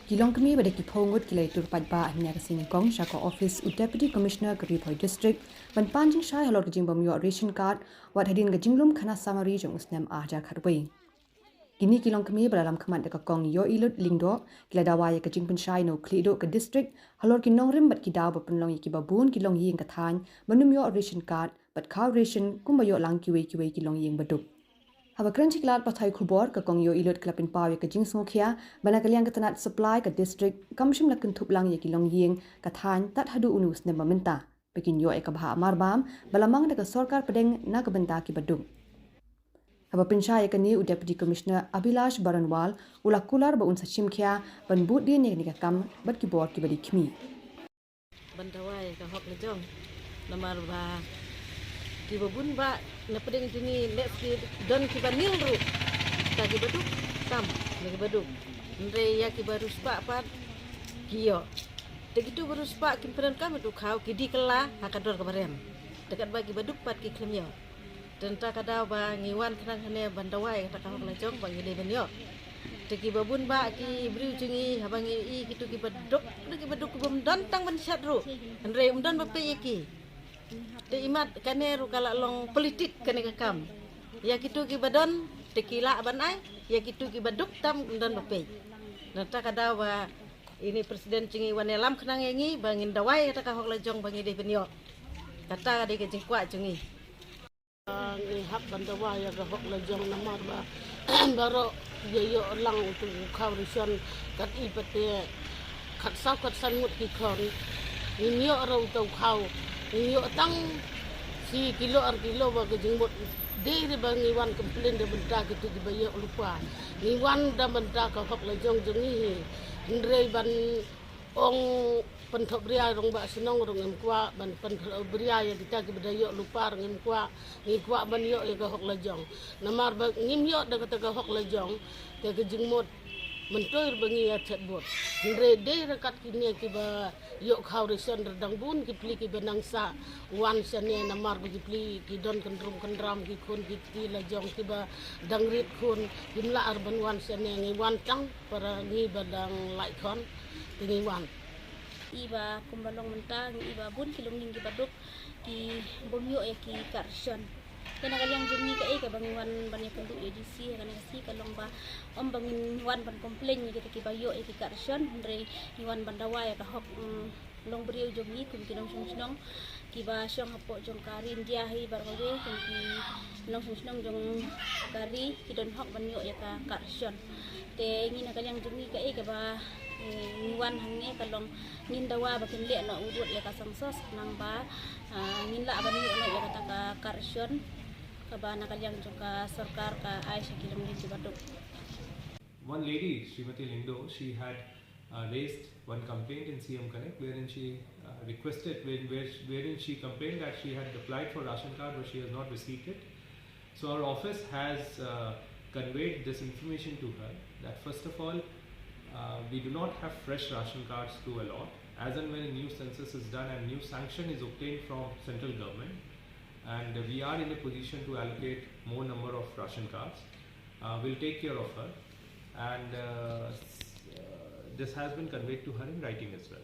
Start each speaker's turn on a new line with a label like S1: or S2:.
S1: Longkmie pada ngut kila iatur paidbah hynne ke Nyngkong Sorkar Ophis Deputy Commissioner ke Ri-Bhoi District ban jingshai halor ke jingbym ration card wat hadien ke jinglum khana samari jong snem jar kharbai. Kini Longkmie pada lamkhmat ke Kong Iohilut Lyngdoh kila dawa ke jingpynshai no khliehduh ke district halor ki nongrim bat ki daw penlong ki babun ki long ying ke thain menum ration card bat khaw ration kumbayo lang ki long ying baduk. Haba kerenci kelat pathai khubor ke Kong Iohilut kelapin pawe ke jingsongkhia bana kaliang ke Tnad Supply ke district kamshim lakin thuplang ye ki long ying ke thain tat hadu unus ne maminta pekin yo ke bha marbam balamang de ke Sorkar Pdeng na ke benda ki baduk. Haba pynshai ke ni Deputy Commissioner Abhilash Baranwal ulakular ba unsa chimkhia ban but din ye ni ke kam bat ki bor ki badi khmi.
S2: Bandawai ka hok lejong namar ba ki babun ba na pedeng sini let ki don ki banil ru ta ki baduk tam ki baduk ndre ya ki baru spa pat kiyo te gitu baru spa ki peran kam tu khaw ki di kila hakador ka barem dekat bagi baduk pat ki klemyo dan ta kada ba ngiwan kran hane bandawai ta ka hok lejong ba ngide benyo te ki babun ba ki briu chingi habangi i kitu ki baduk bom don tang ban sat ru ndre don ba pe ki te imat kane ru kala long politik kane kam ya kitu ki badon te kila banai ya kitu ki baduk tam don ba pe nata kada wa ini presiden cingi wane lam khnang ngi bangin dawai ta ka hok lejong bangi de benyo kata de ke jingkwa cingi
S3: ngi hak bandawai ya ka hok lejong namar ba baro yo lang tu khaw ration kat ipate khat saw kat san ngut ki khon ni yo ro tu khaw ni yo tang si kilo ba ke jingbot de bangi wan komplain de benda gitu di bayo lupa ni wan da benda ka hok lejong jengi ndrei ban ong penthop bria rong ba senong rong em kwa ban penthop bria ya kita ki bedayo lupa rong em kwa ni kwa ban yo ya ka hok lejong namar ba ngim yo da ka hok lejong ke jingmot mentoir bangi ya chatbot ndre de rakat kini ki ba yo khaw ration redang bun ki pli ki benang sa wan sane namar ba ki pli ki don kendram ki khon ki lejong ki ba dangrit khon jimla arban wan sane ngi wan tang para ngi badang lai khon ngi wan
S4: iba kumbalong mentang iba bun kilong ning ki baduk ki bomyo e ki karsyon kana kaliang jumi ka e ka bangiwan banyak penduk edisi kana si kalong ba om bangin wan ban komplain ni kita ki bayo e ki karsyon ndre iwan bandawa ya ka hok long brio jumi kum kinong sunong ki ba syong hapo jong kari india hi barole ki long sunong jong kari ki don hok banyo ya ka karsyon te ngina kaliang jumi ka e ka ba wan hangne kalong ngin dawa bakin le no udut ya ka sangsos nang ba ngin la ban yo no ya ka ka karsyon ka ba na kalyang ka sarkar ka ay sa kilom din baduk.
S5: One lady, Srimati Lyngdoh, she had raised one complaint in CM Connect wherein she requested wherein she complained that she had applied for ration card but she has not received it. So our office has conveyed this information to her that first of all we do not have fresh ration cards to allot. As and when a new census is done and new sanction is obtained from central government, and we are in a position to allocate more number of ration cards, we'll take care of her, and this has been conveyed to her in writing as well.